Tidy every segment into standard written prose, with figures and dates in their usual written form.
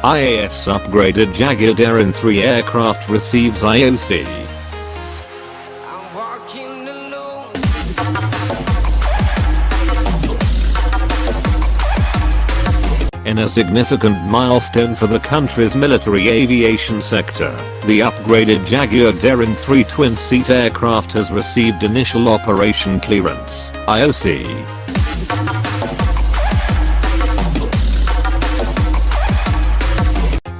IAF's upgraded Jaguar DARIN III aircraft receives IOC. In a significant milestone for the country's military aviation sector, the upgraded Jaguar DARIN III twin-seat aircraft has received initial operation clearance (IOC).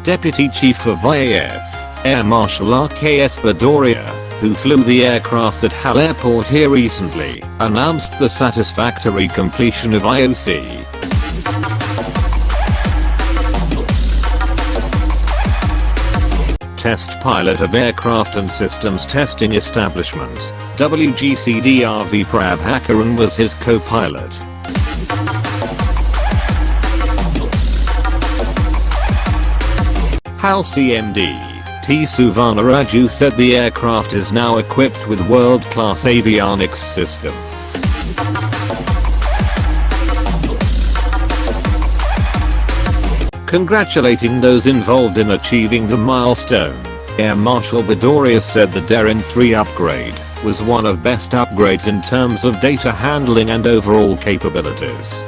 Deputy Chief of IAF, Air Marshal RKS Bhadauria, who flew the aircraft at HAL Airport here recently, announced the satisfactory completion of IOC. Test pilot of Aircraft and Systems Testing Establishment, WGCDRV Prabhakaran was his co-pilot. HAL CMD, Suvarna Raju said the aircraft is now equipped with world-class avionics system. Congratulating those involved in achieving the milestone, Air Marshal Bhadauria said the DARIN III upgrade was one of best upgrades in terms of data handling and overall capabilities.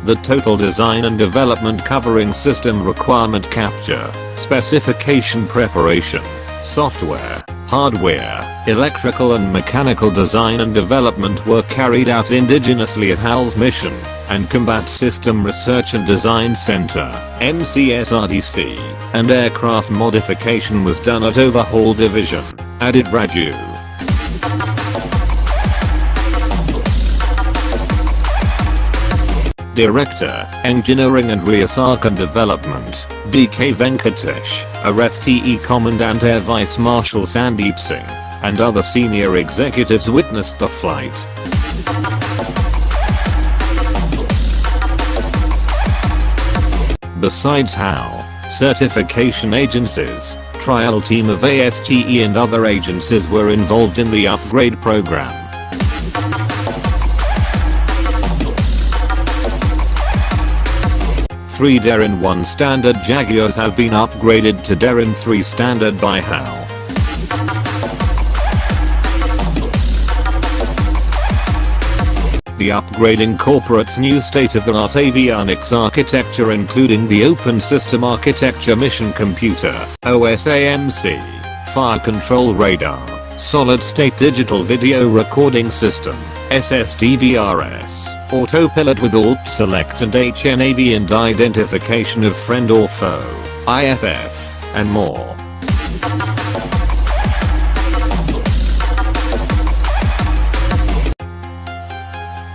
The total design and development covering system requirement capture, specification preparation, software, hardware, electrical and mechanical design and development were carried out indigenously at HAL's Mission and Combat System Research and Design Center, MCSRDC, and aircraft modification was done at Overhaul Division, added Raju. Director, Engineering and Research and Development, DK Venkatesh, RSTE Commandant Air Vice Marshal Sandeep Singh, and other senior executives witnessed the flight. Besides HAL, certification agencies, trial team of ASTE and other agencies were involved in the upgrade program. Three DARIN I standard Jaguars have been upgraded to DARIN III standard by HAL. The upgrade incorporates new state-of-the-art avionics architecture including the Open System Architecture Mission Computer, OSAMC, Fire Control Radar, Solid-State Digital Video Recording System, SSDVRS, Autopilot with Alt Select and HNAV and Identification of Friend or Foe, IFF, and more.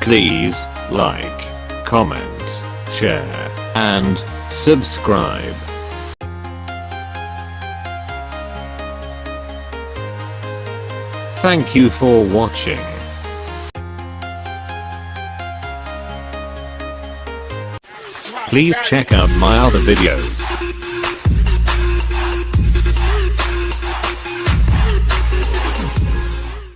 Please like, comment, share, and subscribe. Thank you for watching. Please check out my other videos.